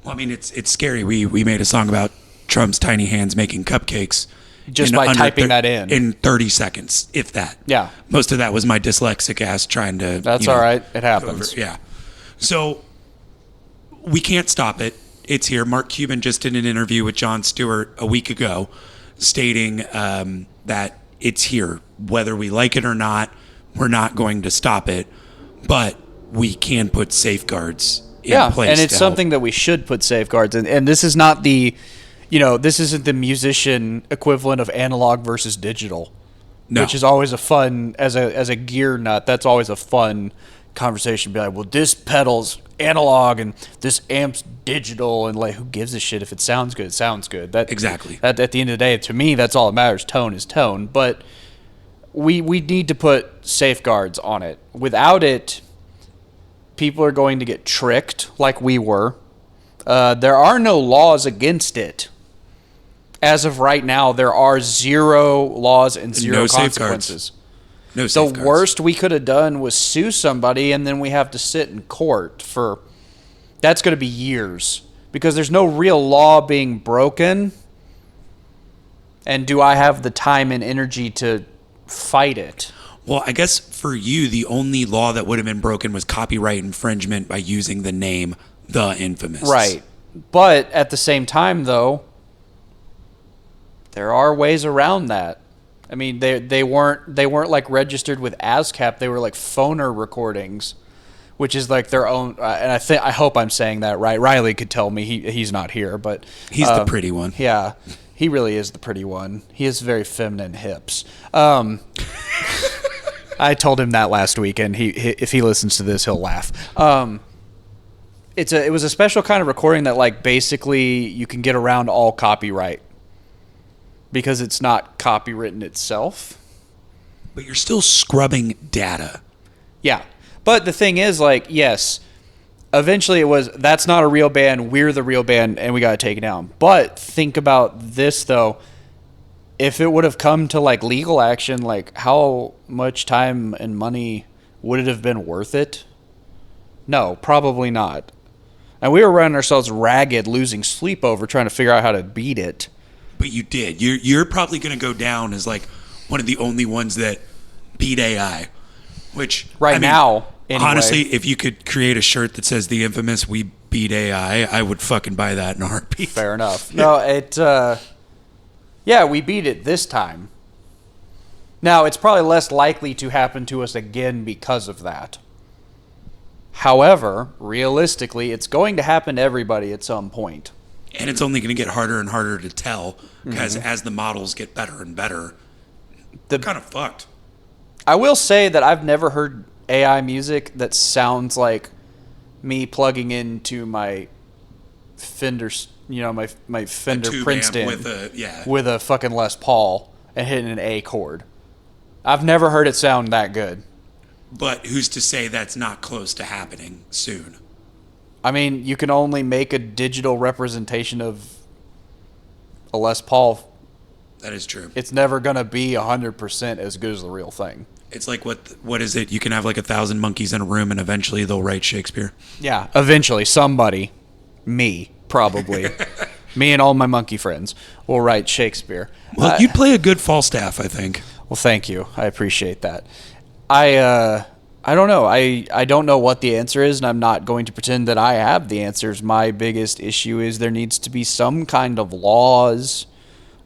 Speaker 2: Well, I mean, it's scary. We made a song about Trump's tiny hands making cupcakes.
Speaker 1: Just by typing that in.
Speaker 2: In 30 seconds, if that.
Speaker 1: Yeah.
Speaker 2: Most of that was my dyslexic ass trying to...
Speaker 1: That's all right. It happens.
Speaker 2: Yeah. So, we can't stop it. It's here. Mark Cuban just did an interview with Jon Stewart a week ago stating that it's here. Whether we like it or not, we're not going to stop it. But we can put safeguards in place.
Speaker 1: And it's something that we should put safeguards in. And this is not the... this isn't the musician equivalent of analog versus digital, which is always a fun, as a gear nut, that's always a fun conversation. Be like, well, this pedal's analog and this amp's digital, and like, who gives a shit? If it sounds good, it sounds good.
Speaker 2: Exactly.
Speaker 1: At the end of the day, to me, that's all that matters. Tone is tone. But we need to put safeguards on it. Without it, people are going to get tricked like we were. There are no laws against it. As of right now, there are 0 laws and 0 consequences.
Speaker 2: No safeguards.
Speaker 1: The worst we could have done was sue somebody, and then we have to sit in court for... That's going to be years, because there's no real law being broken. And do I have the time and energy to fight it?
Speaker 2: Well, I guess for you, the only law that would have been broken was copyright infringement by using the name The Infamists.
Speaker 1: Right. But at the same time, though, there are ways around that. I mean, they weren't like registered with ASCAP. They were like phoner recordings, which is like their own. And I hope I'm saying that right. Riley could tell me. He's not here, but
Speaker 2: He's the pretty one.
Speaker 1: Yeah, he really is the pretty one. He has very feminine hips. I told him that last week, and if he listens to this, he'll laugh. It was a special kind of recording that like basically you can get around all copyright because it's not copywritten itself.
Speaker 2: But you're still scrubbing data.
Speaker 1: Yeah. But the thing is, like, yes, eventually it was, that's not a real band, we're the real band, and we got to take it down. But think about this, though. If it would have come to, like, legal action, like, how much time and money would it have been worth it? No, probably not. And we were running ourselves ragged, losing sleep over trying to figure out how to beat it.
Speaker 2: But you did. You're probably going to go down as, like, one of the only ones that beat AI. Which,
Speaker 1: now, anyway.
Speaker 2: Honestly, if you could create a shirt that says the infamous "We beat AI," I would fucking buy that in a heartbeat.
Speaker 1: Fair enough. No, yeah, we beat it this time. Now, it's probably less likely to happen to us again because of that. However, realistically, it's going to happen to everybody at some point.
Speaker 2: And it's only going to get harder and harder to tell because as the models get better and better, they're kind of fucked.
Speaker 1: I will say that I've never heard AI music that sounds like me plugging into my Fender, my Fender Princeton with a fucking Les Paul and hitting an A chord. I've never heard it sound that good.
Speaker 2: But who's to say that's not close to happening soon?
Speaker 1: I mean, you can only make a digital representation of a Les Paul.
Speaker 2: That is true.
Speaker 1: It's never going to be 100% as good as the real thing.
Speaker 2: It's like, what is it? You can have like 1,000 monkeys in a room and eventually they'll write Shakespeare.
Speaker 1: Yeah, eventually somebody, me, probably, me and all my monkey friends will write Shakespeare.
Speaker 2: Well, you'd play a good Falstaff, I think.
Speaker 1: Well, thank you. I appreciate that. I don't know. I don't know what the answer is, and I'm not going to pretend that I have the answers. My biggest issue is there needs to be some kind of laws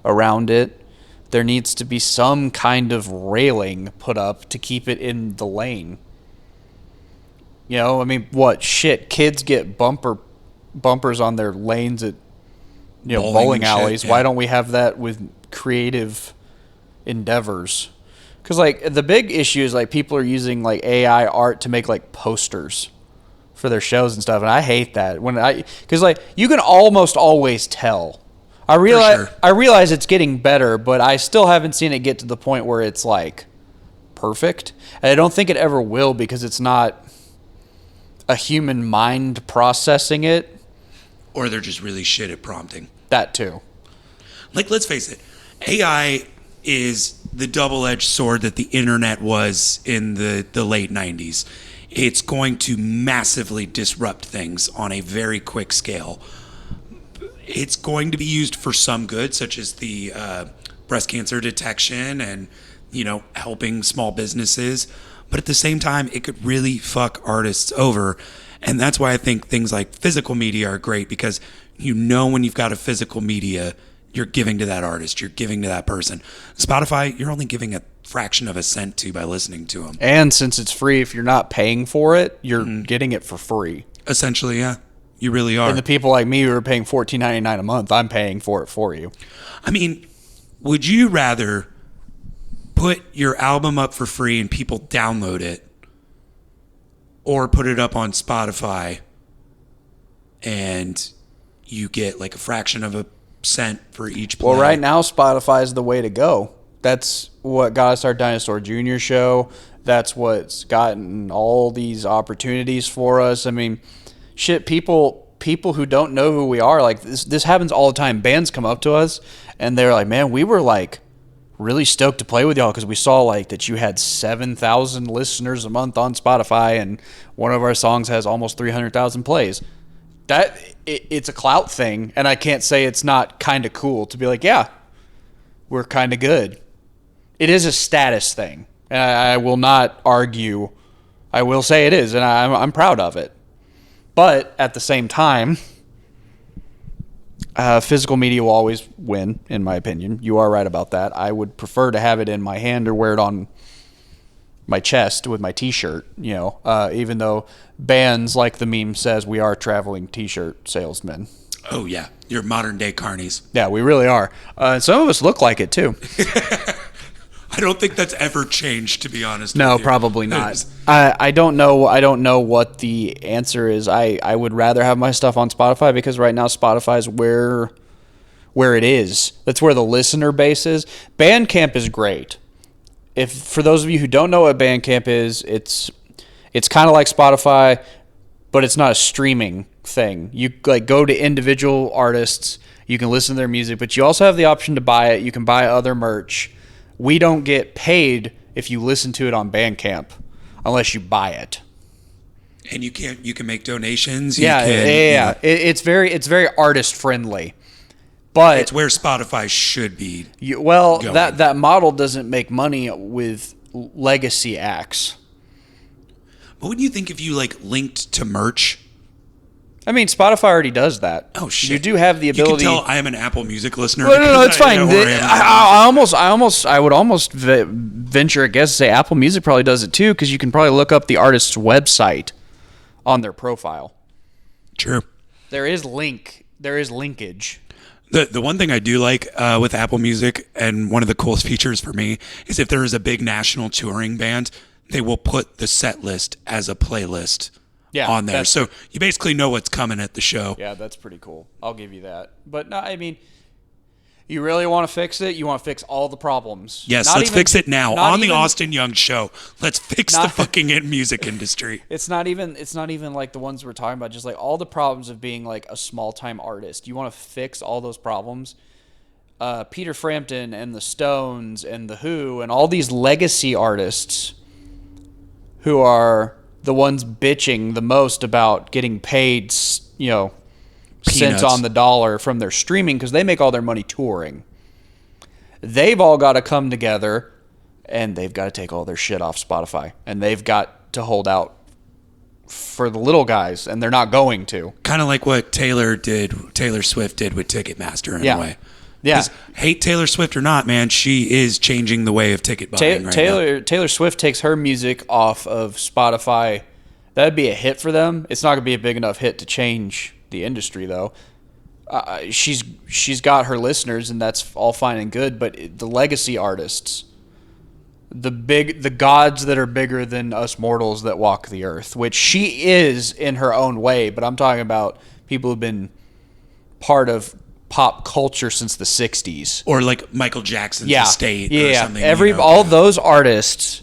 Speaker 1: around it. There needs to be some kind of railing put up to keep it in the lane. You know, I mean, what shit? Kids get bumpers on their lanes at bowling alleys.
Speaker 2: Yeah.
Speaker 1: Why don't we have that with creative endeavors? Because like the big issue is like people are using like AI art to make like posters for their shows and stuff, and I hate that. Because like you can almost always tell. I realize it's getting better, but I still haven't seen it get to the point where it's like perfect. And I don't think it ever will because it's not a human mind processing it.
Speaker 2: Or they're just really shit at prompting.
Speaker 1: That too.
Speaker 2: Like, let's face it, AI is the double-edged sword that the internet was in the late 90s. It's going to massively disrupt things on a very quick scale. It's going to be used for some good, such as the breast cancer detection and, helping small businesses. But at the same time, it could really fuck artists over. And that's why I think things like physical media are great, because when you've got a physical media, you're giving to that artist, you're giving to that person. Spotify, you're only giving a fraction of a cent to by listening to them.
Speaker 1: And since it's free, if you're not paying for it, you're getting it for free.
Speaker 2: Essentially, yeah. You really are.
Speaker 1: And the people like me who are paying $14.99 a month, I'm paying for it for you.
Speaker 2: I mean, would you rather put your album up for free and people download it, or put it up on Spotify and you get like a fraction of a cent for each play?
Speaker 1: Well, right now, Spotify is the way to go. That's what got us our Dinosaur Jr. show. That's what's gotten all these opportunities for us. I mean, shit, people who don't know who we are, like this happens all the time. Bands come up to us and they're like, man, we were like really stoked to play with y'all because we saw like that you had 7,000 listeners a month on Spotify and one of our songs has almost 300,000 plays. It's a clout thing, and I can't say it's not kind of cool to be like, yeah, we're kind of good. It is a status thing, and I will not argue. I will say it is, and I'm proud of it. But at the same time, Physical media will always win, in my opinion. You are right about that. I would prefer to have it in my hand or wear it on my chest with my T-shirt. Even though bands, like the meme says, we are traveling T-shirt salesmen.
Speaker 2: Oh yeah, you're modern day carnies.
Speaker 1: Yeah, we really are. Some of us look like it too.
Speaker 2: I don't think that's ever changed, to be honest.
Speaker 1: No,
Speaker 2: with you.
Speaker 1: probably not. I don't know. I don't know what the answer is. I would rather have my stuff on Spotify because right now Spotify is where it is. That's where the listener base is. Bandcamp is great. If for those of you who don't know what Bandcamp is, it's kind of like Spotify, but it's not a streaming thing. You go to individual artists. You can listen to their music, but you also have the option to buy it. You can buy other merch. We don't get paid if you listen to it on Bandcamp unless you buy it.
Speaker 2: And you can make donations.
Speaker 1: Yeah. It's very artist friendly, but
Speaker 2: it's where Spotify should be.
Speaker 1: Going. that model doesn't make money with legacy acts.
Speaker 2: But wouldn't you think if you linked to merch?
Speaker 1: I mean, Spotify already does that.
Speaker 2: Oh shit!
Speaker 1: You do have the ability.
Speaker 2: You can tell I am an Apple Music listener.
Speaker 1: No, it's fine. I would almost venture a guess to say Apple Music probably does it too, because you can probably look up the artist's website on their profile.
Speaker 2: True.
Speaker 1: There is linkage.
Speaker 2: The one thing I do like with Apple Music, and one of the coolest features for me, is if there is a big national touring band, they will put the set list as a playlist. On there. So you basically know what's coming at the show.
Speaker 1: Yeah, that's pretty cool. I'll give you that. But no, I mean, you really want to fix it? You want to fix all the problems.
Speaker 2: Yes, let's fix it now. On the Austin Young Show. Let's fix the fucking music industry.
Speaker 1: It's not even like the ones we're talking about, just like all the problems of being like a small time artist. You want to fix all those problems. Peter Frampton and the Stones and the Who and all these legacy artists who are the ones bitching the most about getting paid, cents on the dollar from their streaming because they make all their money touring. They've all got to come together and they've got to take all their shit off Spotify and they've got to hold out for the little guys, and they're not going to.
Speaker 2: Kind of like what Taylor Swift did with Ticketmaster in a way.
Speaker 1: Yeah.
Speaker 2: Hate Taylor Swift or not, man, she is changing the way of ticket buying right now.
Speaker 1: Taylor Swift takes her music off of Spotify. That'd be a hit for them. It's not going to be a big enough hit to change the industry, though. She's got her listeners, and that's all fine and good. But the legacy artists, the gods that are bigger than us mortals that walk the earth, which she is in her own way. But I'm talking about people who've been part of pop culture since the 60s,
Speaker 2: or like Michael Jackson's estate or something.
Speaker 1: All those artists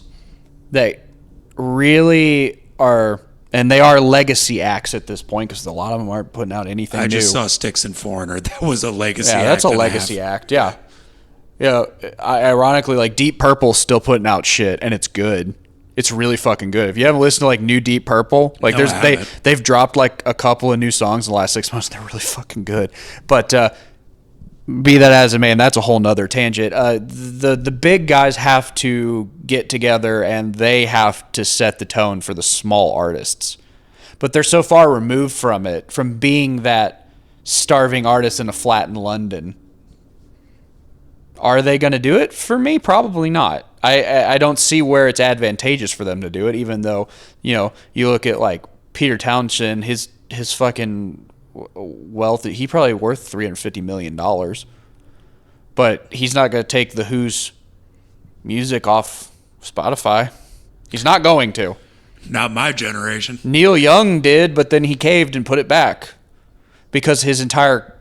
Speaker 1: that really are, and they are legacy acts at this point because a lot of them aren't putting out anything new.
Speaker 2: I just saw Styx and Foreigner. That was a legacy act.
Speaker 1: Yeah, that's a legacy act. Yeah. Ironically, like Deep Purple's still putting out shit, and it's good. It's really fucking good. If you haven't listened to like new Deep Purple, like they've dropped like a couple of new songs in the last 6 months. They're really fucking good. But be that as it may, and that's a whole nother tangent. The big guys have to get together and they have to set the tone for the small artists. But they're so far removed from it, from being that starving artist in a flat in London. Are they going to do it? For me, probably not. I don't see where it's advantageous for them to do it, even though, you look at like Peter Townshend, his fucking wealth, he probably worth $350 million. But he's not going to take the Who's music off Spotify. He's not going to.
Speaker 2: Not my generation.
Speaker 1: Neil Young did, but then he caved and put it back because his entire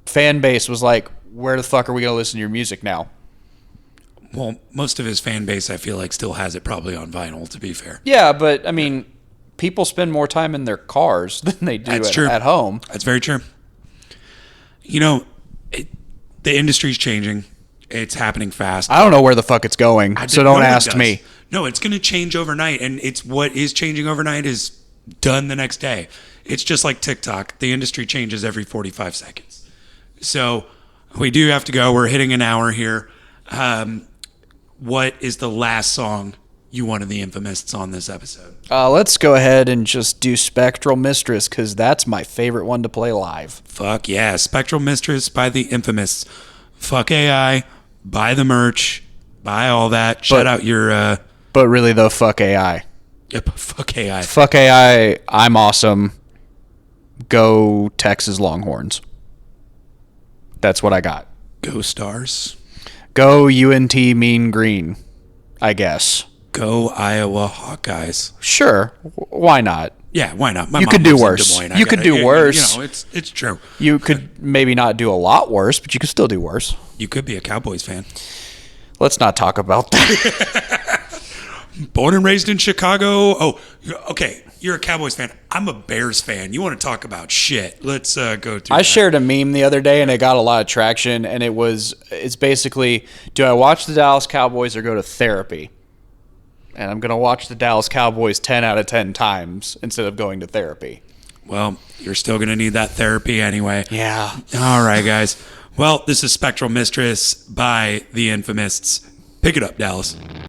Speaker 1: fan base was like, where the fuck are we going to listen to your music now?
Speaker 2: Well, most of his fan base, I feel like, still has it probably on vinyl, to be fair.
Speaker 1: Yeah, but, I mean, people spend more time in their cars than they do at home.
Speaker 2: That's very true. The industry's changing. It's happening fast.
Speaker 1: I don't know where the fuck it's going, so don't ask me.
Speaker 2: No, it's going to change overnight, and it's what is changing overnight is done the next day. It's just like TikTok. The industry changes every 45 seconds. So we do have to go. We're hitting an hour here. What is the last song you wanted the Infamists on this episode?
Speaker 1: Let's go ahead and just do Spectral Mistress, because that's my favorite one to play live.
Speaker 2: Fuck yeah. Spectral Mistress by the Infamists. Fuck AI. Buy the merch. Buy all that. Shout out your...
Speaker 1: But really, though, fuck AI.
Speaker 2: Yep, fuck AI.
Speaker 1: Fuck AI. I'm awesome. Go Texas Longhorns. That's what I got.
Speaker 2: Go Stars.
Speaker 1: Go UNT Mean Green, I guess.
Speaker 2: Go Iowa Hawkeyes.
Speaker 1: Sure. Why not?
Speaker 2: Yeah, why not?
Speaker 1: You could do worse. You could do worse.
Speaker 2: You know, it's true.
Speaker 1: You could maybe not do a lot worse, but you could still do worse.
Speaker 2: You could be a Cowboys fan.
Speaker 1: Let's not talk about that.
Speaker 2: Born and raised in Chicago. Oh, okay. You're a Cowboys fan. I'm a Bears fan. You want to talk about shit? Let's go through.
Speaker 1: I shared a meme the other day, and it got a lot of traction. And it's basically, do I watch the Dallas Cowboys or go to therapy? And I'm gonna watch the Dallas Cowboys 10 out of 10 times instead of going to therapy.
Speaker 2: Well, you're still gonna need that therapy anyway.
Speaker 1: Yeah.
Speaker 2: All right, guys. Well, this is Spectral Mistress by the Infamists. Pick it up, Dallas.